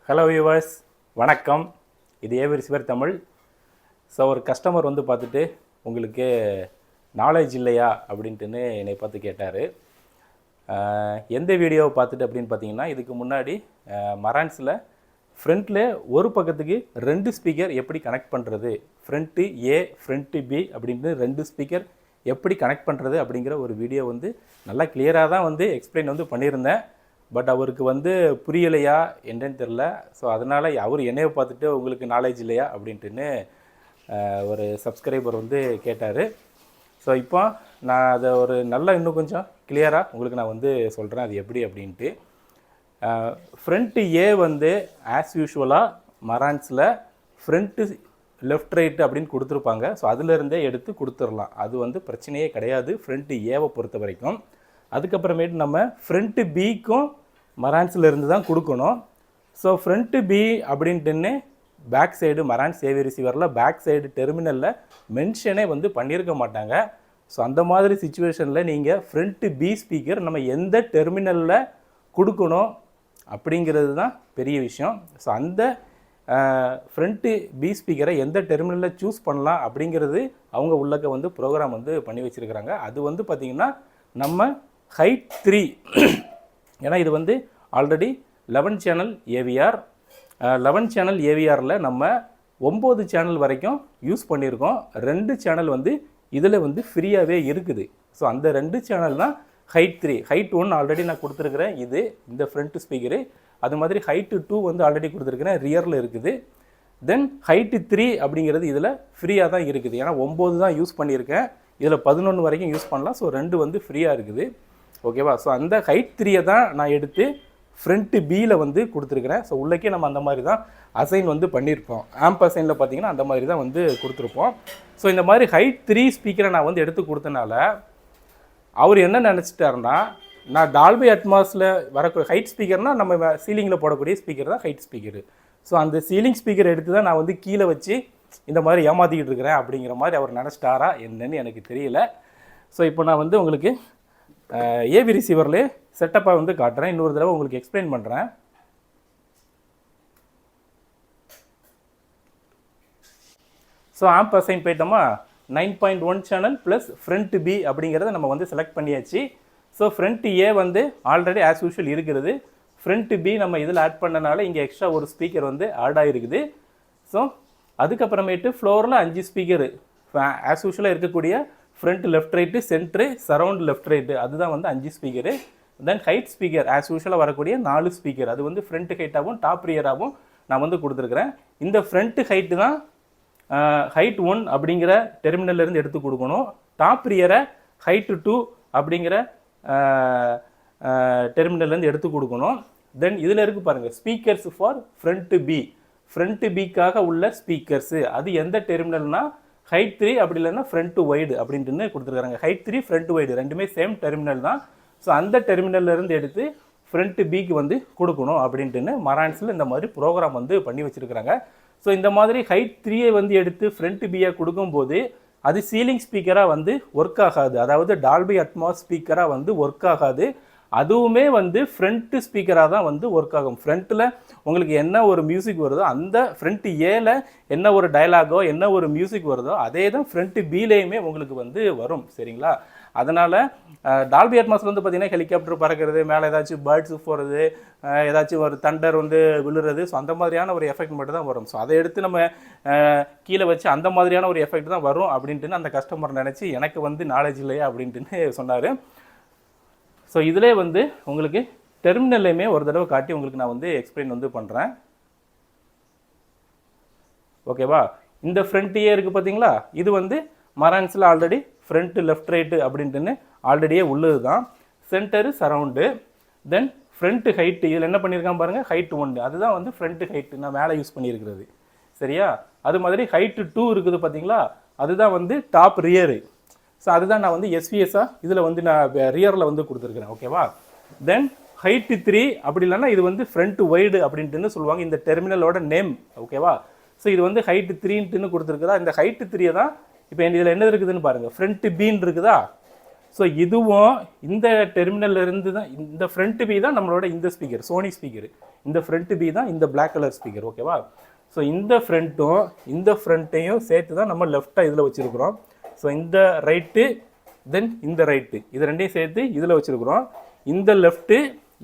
Hello viewers, வணக்கம். இது AV receiver Tamil. So ஒரு கஸ்டமர் வந்து பார்த்துட்டு உங்களுக்கு நாலேஜ் இல்லையா அப்படின்ட்டுன்னு என்னை பார்த்து கேட்டார். எந்த வீடியோவை பார்த்துட்டு அப்படின்னு பார்த்தீங்கன்னா, இதுக்கு முன்னாடி மரான்ஸில் ஃப்ரண்ட்டில் ஒரு பக்கத்துக்கு 2 ஸ்பீக்கர் எப்படி கனெக்ட் பண்ணுறது, ஃப்ரண்ட்டு ஏ ஃப்ரண்ட்டு பி அப்படின்ட்டு 2 ஸ்பீக்கர் எப்படி கனெக்ட் பண்ணுறது அப்படிங்கிற ஒரு வீடியோ வந்து நல்லா கிளியராக தான் வந்து எக்ஸ்பிளைன் வந்து பண்ணியிருந்தேன். பட் அவருக்கு வந்து புரியலையா என்னன்னு தெரில. ஸோ அதனால் அவர் என்னையை பார்த்துட்டு உங்களுக்கு நாலேஜ் இல்லையா அப்படின்ட்டுன்னு ஒரு சப்ஸ்கிரைபர் வந்து கேட்டார். ஸோ இப்போ நான் அதை ஒரு நல்லா இன்னும் கொஞ்சம் கிளியராக உங்களுக்கு நான் வந்து சொல்கிறேன் அது எப்படி அப்படின்ட்டு. ஃப்ரண்ட்டு ஏ வந்து ஆஸ் யூஷுவலாக மரான்ஸில் ஃப்ரண்ட்டு லெஃப்ட் ரைட்டு அப்படின்னு கொடுத்துருப்பாங்க. ஸோ அதிலிருந்தே எடுத்து கொடுத்துடலாம், அது வந்து பிரச்சனையே கிடையாது ஃப்ரண்ட்டு ஏவை பொறுத்த வரைக்கும். அதுக்கப்புறமேட்டு நம்ம ஃப்ரண்ட்டு பிக்கும் மரான்ஸில் இருந்து தான் கொடுக்கணும். ஸோ ஃப்ரண்ட்டு பி அப்படின்ட்டுன்னு பேக் சைடு மரான்ஸ் ஏவி ரிசீவரில் பேக் சைடு டெர்மினலில் மென்ஷனே வந்து பண்ணியிருக்க மாட்டாங்க. ஸோ அந்த மாதிரி சுச்சுவேஷனில் நீங்கள் ஃப்ரண்ட்டு பி ஸ்பீக்கர் நம்ம எந்த டெர்மினலில் கொடுக்கணும் அப்படிங்கிறது தான் பெரிய விஷயம். ஸோ அந்த ஃப்ரண்ட்டு பி ஸ்பீக்கரை எந்த டெர்மினலில் சூஸ் பண்ணலாம் அப்படிங்கிறது அவங்க உள்ளக்க வந்து ப்ரோக்ராம் வந்து பண்ணி வச்சுருக்கிறாங்க. அது வந்து பார்த்திங்கன்னா நம்ம ஹைட் 3, ஏன்னா இது வந்து ஆல்ரெடி 11 சேனல் ஏவிஆர். 11 சேனல் ஏவிஆரில் நம்ம 9 சேனல் வரைக்கும் யூஸ் பண்ணியிருக்கோம். 2 சேனல் வந்து இதில் வந்து ஃப்ரீயாகவே இருக்குது. ஸோ அந்த 2 சேனல் தான் ஹைட் 3. ஹைட் 1 ஆல்ரெடி நான் கொடுத்துருக்குறேன், இது இந்த ஃப்ரண்ட் ஸ்பீக்கரு. அது மாதிரி ஹைட்டு 2 வந்து ஆல்ரெடி கொடுத்துருக்குறேன், ரியரில் இருக்குது. தென் ஹைட்டு 3 அப்படிங்கிறது இதில் ஃப்ரீயாக தான் இருக்குது. ஏன்னா 9 தான் யூஸ் பண்ணியிருக்கேன், இதில் 11 வரைக்கும் யூஸ் பண்ணலாம். ஸோ 2 வந்து ஃப்ரீயாக இருக்குது. ஓகேவா? ஸோ அந்த ஹைட் 3 தான் நான் எடுத்து ஃப்ரண்ட்டு பியில் வந்து கொடுத்துருக்குறேன். ஸோ உள்ளக்கே நம்ம அந்த மாதிரி தான் அசைன் வந்து பண்ணியிருப்போம். ஆம்ப் அசைனில் பார்த்தீங்கன்னா அந்த மாதிரி தான் வந்து கொடுத்துருப்போம். ஸோ இந்த மாதிரி ஹைட் 3 ஸ்பீக்கரை நான் வந்து எடுத்து கொடுத்தனால அவர் என்ன நினச்சிட்டாருன்னா, நான் டால்பி அட்மாஸில் வரக்கூடிய ஹைட் ஸ்பீக்கர்னால் நம்ம சீலிங்கில் போடக்கூடிய ஸ்பீக்கர் தான் ஹைட் ஸ்பீக்கரு. ஸோ அந்த சீலிங் ஸ்பீக்கர் எடுத்து தான் நான் வந்து கீழே வச்சு இந்த மாதிரி ஏமாற்றிக்கிட்டு இருக்கிறேன் அப்படிங்கிற மாதிரி அவர் நினச்சிட்டாரா என்னன்னு எனக்கு தெரியல. ஸோ இப்போ நான் வந்து உங்களுக்கு ஏவி ரிசீவர்லேயே செட்டப்பாக வந்து காட்டுறேன், இன்னொரு தடவை உங்களுக்கு எக்ஸ்பிளைன் பண்ணுறேன். ஸோ ஆம்ப் அசைன் போயிட்டோமா, 9.1 சேனல் ப்ளஸ் ஃப்ரண்ட் பி அப்படிங்கிறத நம்ம வந்து செலக்ட் பண்ணியாச்சு. ஸோ ஃப்ரண்ட் ஏ வந்து ஆல்ரெடி ஆஸ் யூஷுவல் இருக்கிறது. ஃப்ரண்ட் பி நம்ம இதில் ஆட் பண்ணனால இங்கே எக்ஸ்ட்ரா ஒரு ஸ்பீக்கர் வந்து ஆட் ஆகிருக்குது. ஸோ அதுக்கப்புறமேட்டு ஃப்ளோரில் 5 ஸ்பீக்கரு ஆஸ் யூஷுவலாக இருக்கக்கூடிய front left right, centre, surround left right, அதுதான் வந்து 5 speaker. Then height speaker as யூஷுவலாக வரக்கூடிய 4 ஸ்பீக்கர், அது வந்து ஃப்ரண்ட் ஹைட்டாகவும் டாப் ரியராகவும் நான் வந்து கொடுத்துருக்குறேன். இந்த ஃப்ரண்ட் ஹைட்டு தான் ஹைட் 1 அப்படிங்கிற டெர்மினல்லேருந்து எடுத்து கொடுக்கணும். டாப் ரியரை ஹைட்டு 2 அப்படிங்கிற டெர்மினல்லேருந்து எடுத்து கொடுக்கணும். தென் இதில் இருக்குது பாருங்கள், speakers for front B, front பிக்காக உள்ள ஸ்பீக்கர்ஸு, அது எந்த டெர்மினல்னால் ஹைட் 3 அப்படி இல்லைன்னா ஃப்ரண்ட் வைடு அப்படின்ட்டுன்னு கொடுத்துருக்காங்க. ஹைட் 3 ஃப்ரண்ட் வைடு ரெண்டுமே சேம் டெர்மினல் தான். ஸோ அந்த டெர்மினல்லேருந்து எடுத்து ஃப்ரண்ட் பிக்கு வந்து கொடுக்கணும் அப்படின்ட்டுன்னு மரான்ஸில் இந்த மாதிரி ப்ரோக்ராம் வந்து பண்ணி வச்சுருக்கிறாங்க. ஸோ இந்த மாதிரி ஹைட் 3 வந்து எடுத்து ஃப்ரண்ட் பியை கொடுக்கும்போது அது சீலிங் ஸ்பீக்கராக வந்து ஒர்க் ஆகாது, அதாவது டால்பி அட்மாஸ் ஸ்பீக்கராக வந்து ஒர்க் ஆகாது. அதுவுமே வந்து ஃப்ரண்ட்டு ஸ்பீக்கராக தான் வந்து ஒர்க் ஆகும். ஃப்ரண்ட்டில் உங்களுக்கு என்ன ஒரு மியூசிக் வருதோ, அந்த ஃப்ரண்ட் ஏல என்ன ஒரு டயலாகோ என்ன ஒரு மியூசிக் வருதோ அதே தான் ஃப்ரண்ட்டு பிலேயுமே உங்களுக்கு வந்து வரும். சரிங்களா? அதனால் டால்பி அட்மாஸில் வந்து பார்த்திங்கன்னா ஹெலிகாப்டர் பறக்கிறது, மேலே ஏதாச்சும் பேர்ட்ஸு போகிறது, ஏதாச்சும் ஒரு தண்டர் வந்து விழுறது, ஸோ அந்த மாதிரியான ஒரு எஃபெக்ட் மட்டும் தான் வரும். ஸோ அதை எடுத்து நம்ம கீழே வச்சு அந்த மாதிரியான ஒரு எஃபெக்ட் தான் வரும் அப்படின்ட்டுன்னு அந்த கஸ்டமர் நினச்சி எனக்கு வந்து நாலேஜ் இல்லையா அப்படின்ட்டுன்னு சொன்னார். ஸோ இதிலே வந்து உங்களுக்கு டெர்மினல்லையுமே ஒரு தடவை காட்டி உங்களுக்கு நான் வந்து எக்ஸ்பிளைன் வந்து பண்ணுறேன். ஓகேவா? இந்த ஃப்ரண்ட்யே இருக்குது பார்த்தீங்களா, இது வந்து மரான்ஸில் ஆல்ரெடி ஃப்ரண்ட்டு லெஃப்ட் ரைட்டு அப்படின்ட்டுன்னு ஆல்ரெடியே உள்ளது தான். சென்டரு சரவுண்டு, தென் ஃப்ரண்ட்டு ஹைட்டு, இதில் என்ன பண்ணியிருக்கான் பாருங்கள், ஹைட் 1, அதுதான் வந்து ஃப்ரண்ட்டு ஹைட்டு நான் மேலே யூஸ் பண்ணியிருக்கிறது. சரியா? அது மாதிரி ஹைட்டு 2 இருக்குது பார்த்தீங்களா, அதுதான் வந்து டாப் ரியரு. ஸோ அதுதான் நான் வந்து எஸ்விஎஸ்ஸாக இதில் வந்து நான் ரியரில் வந்து கொடுத்துருக்குறேன். ஓகேவா? தென் ஹைட்டு 3 அப்படி இல்லைன்னா இது வந்து ஃப்ரண்ட் வைடு அப்படின்ட்டுன்னு சொல்லுவாங்க இந்த டெர்மினலோட நேம். ஓகேவா? ஸோ இது வந்து ஹைட்டு 3ன்ட்டுன்னு கொடுத்துருக்குதா. இந்த ஹைட்டு 3 தான் இப்போ இதில் என்ன இருக்குதுன்னு பாருங்கள், ஃப்ரண்ட்டு பின்னு இருக்குதா. ஸோ இதுவும் இந்த டெர்மினல்ல இருந்து தான் இந்த ஃப்ரண்ட் பி தான் நம்மளோட இந்த ஸ்பீக்கர், சோனி ஸ்பீக்கர். இந்த ஃப்ரண்ட் பி தான் இந்த பிளாக் கலர் ஸ்பீக்கர். ஓகேவா? ஸோ இந்த ஃப்ரண்ட்டும் இந்த ஃப்ரண்ட்டையும் சேர்த்து தான் நம்ம லெஃப்டாக இதில் வச்சுருக்குறோம். ஸோ இந்த ரைட்டு தென் இந்த ரைட்டு இது ரெண்டையும் சேர்த்து இதில் வச்சுருக்குறோம். இந்த லெஃப்ட்டு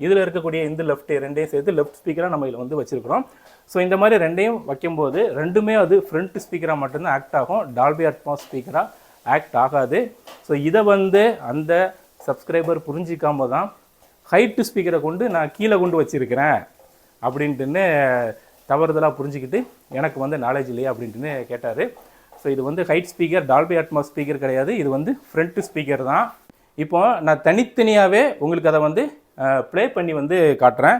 இதில் இருக்கக்கூடிய இந்த லெஃப்ட்டு ரெண்டையும் சேர்த்து லெஃப்ட் ஸ்பீக்கராக நம்ம இதில் வந்து வச்சுருக்குறோம். ஸோ இந்த மாதிரி ரெண்டையும் வைக்கும்போது ரெண்டுமே அது ஃப்ரண்ட் ஸ்பீக்கராக மட்டும்தான் ஆக்ட் ஆகும், டால்பி அட்மாஸ் ஸ்பீக்கராக ஆக்ட் ஆகாது. ஸோ இதை வந்து அந்த சப்ஸ்கிரைபர் புரிஞ்சிக்காம தான் ஹைட்டு ஸ்பீக்கரை கொண்டு நான் கீழே கொண்டு வச்சுருக்கிறேன் அப்படின்ட்டுன்னு தவறுதலாக புரிஞ்சுக்கிட்டு எனக்கு வந்து நாலேஜ் இல்லையா அப்படின்ட்டுன்னு கேட்டார். ஸோ இது வந்து ஹைட் ஸ்பீக்கர், டால்பி அட்மாஸ் ஸ்பீக்கர் கிடையாது, இது வந்து ஃப்ரண்ட் ஸ்பீக்கர் தான். இப்போ நான் தனித்தனியாகவே உங்களுக்கு அதை வந்து ப்ளே பண்ணி வந்து காட்டுறேன்.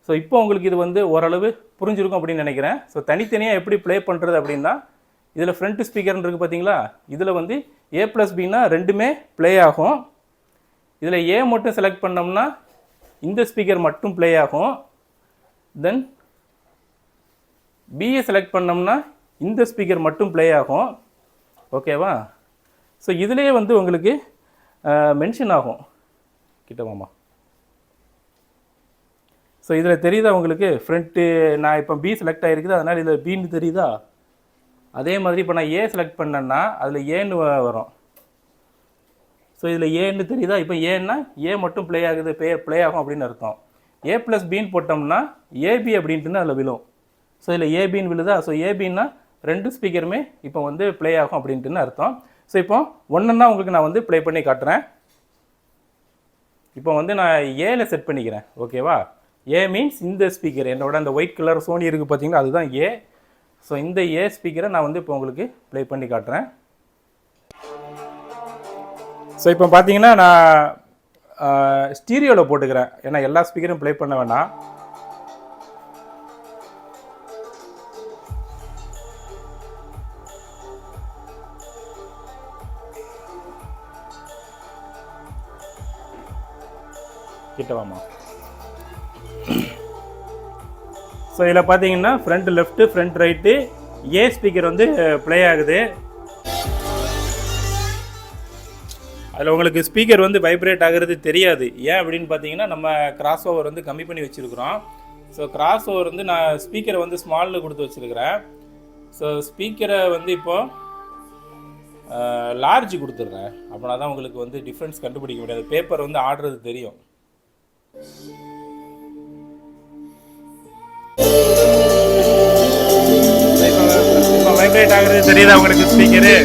ஸோ இப்போ உங்களுக்கு இது வந்து ஓரளவு புரிஞ்சிருக்கும் அப்படின்னு நினைக்கிறேன். ஸோ தனித்தனியாக எப்படி ப்ளே பண்ணுறது அப்படின்னா, இதில் ஃப்ரண்ட் ஸ்பீக்கர்னு இருக்குது பார்த்தீங்களா, இதில் வந்து A+Bனா ரெண்டுமே ப்ளே ஆகும். இதில் ஏ மட்டும் செலக்ட் பண்ணோம்னா இந்த ஸ்பீக்கர் மட்டும் ப்ளே ஆகும். தென் பிஏ செலக்ட் பண்ணோம்னா இந்த ஸ்பீக்கர் மட்டும் ப்ளே ஆகும். ஓகேவா? ஸோ இதிலே வந்து உங்களுக்கு மென்ஷன் ஆகும். கிட்டவாமா. ஸோ இதில் தெரியுதா உங்களுக்கு ஃப்ரண்ட்டு, நான் இப்போ பி செலக்ட் ஆகிருக்குது அதனால் இதில் பின்னு தெரியுதா? அதே மாதிரி இப்போ நான் ஏ செலக்ட் பண்ணேன்னா அதில் ஏன்னு வரும். ஸோ இதில் ஏன்னு தெரியுதா? இப்போ ஏன்னா ஏ மட்டும் ப்ளே ஆகுது, ப்ளே ஆகும் அப்படின்னு அர்த்தம். A+Bன்னு போட்டோம்னா ஏபி அப்படின்ட்டுன்னு அதில் விழும். ஸோ இதில் ஏபின்னு விழுதா? ஸோ ஏபின்னா ரெண்டு ஸ்பீக்கருமே இப்போ வந்து ப்ளே ஆகும் அப்படின்ட்டுன்னு அர்த்தம். ஸோ இப்போ ஒன்றுன்னா உங்களுக்கு நான் வந்து ப்ளே பண்ணி காட்டுறேன். இப்போ வந்து நான் ஏல செட் பண்ணிக்கிறேன். ஓகேவா? ஏ மீன்ஸ் இந்த ஸ்பீக்கர், என்னோட அந்த ஒயிட் கலர் சோனி இருக்குது பார்த்தீங்கன்னா அதுதான் ஏ. ஸோ இந்த ஏ ஸ்பீக்கரை நான் வந்து இப்போ உங்களுக்கு ப்ளே பண்ணி காட்டுறேன். ஸோ இப்போ பார்த்தீங்கன்னா நான் ஸ்டீரியோவில் போட்டுக்கிறேன், ஏன்னா எல்லா ஸ்பீக்கரும் ப்ளே பண்ண வேணாம். கிட்டவாமா. ஸோ இதில் பார்த்தீங்கன்னா ஃப்ரண்ட் லெஃப்ட்டு ஃப்ரண்ட் ரைட்டு ஏ ஸ்பீக்கர் வந்து ப்ளே ஆகுது. அதில் உங்களுக்கு ஸ்பீக்கர் வந்து வைப்ரேட் ஆகிறது தெரியாது. ஏன் அப்படின்னு பார்த்தீங்கன்னா நம்ம கிராஸ் ஓவர் வந்து கம்மி பண்ணி வச்சுருக்குறோம். ஸோ கிராஸ் ஓவர் வந்து நான் ஸ்பீக்கரை வந்து ஸ்மாலில் கொடுத்து வச்சுருக்கிறேன். ஸோ ஸ்பீக்கரை வந்து இப்போது லார்ஜ் கொடுத்துட்றேன். அப்படின்னா தான் உங்களுக்கு வந்து டிஃப்ரென்ஸ் கண்டுபிடிக்க முடியாது, பேப்பர் வந்து ஆடுறது தெரியும். இப்போ வைப்ரேட் ஆகுறது தெரியுதா உங்களுக்கு ஸ்பீக்கரு?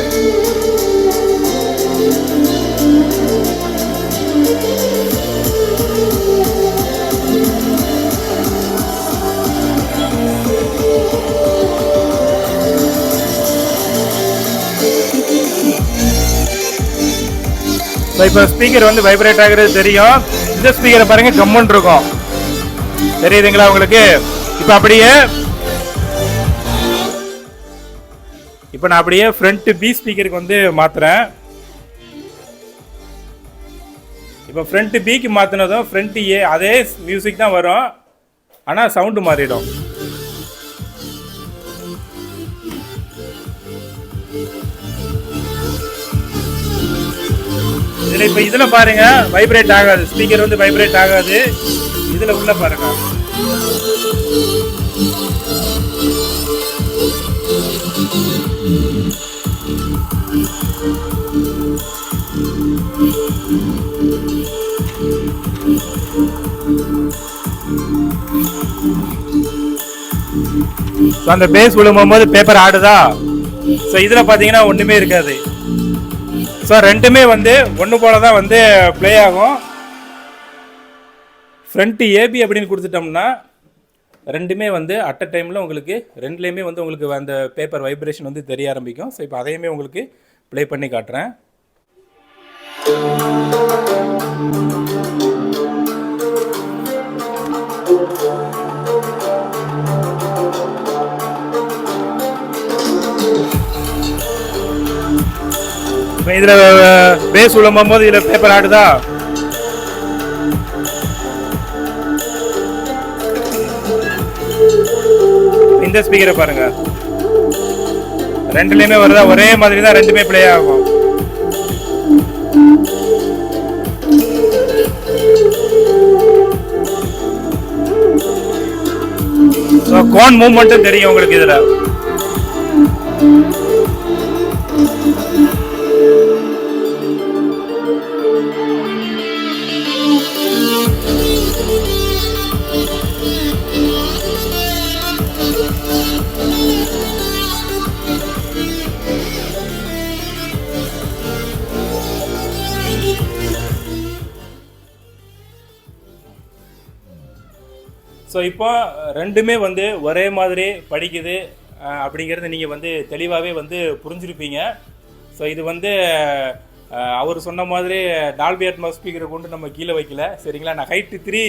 இப்போ ஸ்பீக்கர் வந்து வைப்ரேட் ஆகுறது தெரியும். இந்த ஸ்பீக்கரை பாருங்க கம்முன்னு இருக்கும், தெரியுதுங்களா உங்களுக்கு? இப்போ அப்படியே இப்போ நான் அப்படியே ஃப்ரண்ட் பி ஸ்பீக்கருக்கு வந்து மாத்துறேன். இப்போ ஃப்ரண்ட் பிக்கு மாற்றினதும் ஃப்ரண்ட் ஏ அதே மியூசிக் தான் வரும், ஆனால் சவுண்டு மாறிடும். இதில் இப்போ இதில் பாருங்க வைப்ரேட் ஆகாது, ஸ்பீக்கர் வந்து வைப்ரேட் ஆகாது. இதில் உள்ள பாருங்க, அந்த பேஸ் விழும்போது பேப்பர் ஆடுதா? ஸோ இதில் பார்த்தீங்கன்னா ஒன்றுமே இருக்காது. ஸோ ரெண்டுமே வந்து ஒன்று போல தான் வந்து ப்ளே ஆகும். ஃப்ரண்ட் ஏபி அப்படின்னு கொடுத்துட்டோம்னா ரெண்டுமே வந்து அட் அ டைமில் உங்களுக்கு ரெண்டுலேயுமே வந்து உங்களுக்கு அந்த பேப்பர் வைப்ரேஷன் வந்து தெரிய ஆரம்பிக்கும். ஸோ இப்போ அதையுமே உங்களுக்கு ப்ளே பண்ணி காட்டுறேன். இப்போ இதில் பேஸ் விழும்போது போது இதில் பேப்பர் ஆடுதா? இந்த ஸ்பீக்கரை பாருங்க, ரெண்டுலேயுமே வருதா? ஒரே மாதிரி தான் ரெண்டுமே ப்ளே ஆகும். ஃபோன் மூவ்மெண்ட்டும் தெரியும் உங்களுக்கு இதில். ஸோ இப்போ ரெண்டுமே வந்து ஒரே மாதிரி படிக்குது அப்படிங்கிறது நீங்கள் வந்து தெளிவாகவே வந்து புரிஞ்சிருப்பீங்க. ஸோ இது வந்து அவர் சொன்ன மாதிரி டால்பி அட்மாஸ் ஸ்பீக்கரை கொண்டு நம்ம கீழே வைக்கல, சரிங்களா. நான் ஹைட்டு 3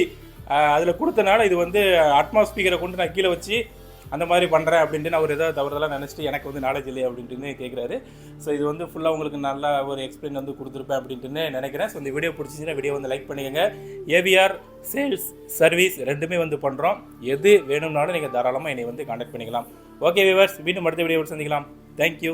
அதில் கொடுத்தனால இது வந்து அட்மாஸ் ஸ்பீக்கரை கொண்டு நான் கீழே வச்சு அந்த மாதிரி பண்ணுறேன் அப்படின்ட்டு அவர் ஏதாவது தவறுதெல்லாம் நினச்சிட்டு எனக்கு வந்து நாலேஜ் இல்லை அப்படின்ட்டு கேட்குறாரு. ஸோ இது வந்து ஃபுல்லாக உங்களுக்கு நல்ல ஒரு எக்ஸ்பிளைன் வந்து கொடுத்துருப்பேன் அப்படின்ட்டு நினைக்கிறேன். ஸோ இந்த வீடியோ பிடிச்சிச்சின்னா வீடியோ வந்து லைக் பண்ணிக்கோங்க. ஏவிஆர் சேல்ஸ் சர்வீஸ் ரெண்டுமே வந்து பண்ணுறோம். எது வேணும்னாலும் நீங்கள் தாராளமாக என்னை வந்து கான்டாக்ட் பண்ணிக்கலாம். ஓகே வியூவர்ஸ், மீண்டும் அடுத்த வீடியோ சந்திக்கலாம். தேங்க்யூ.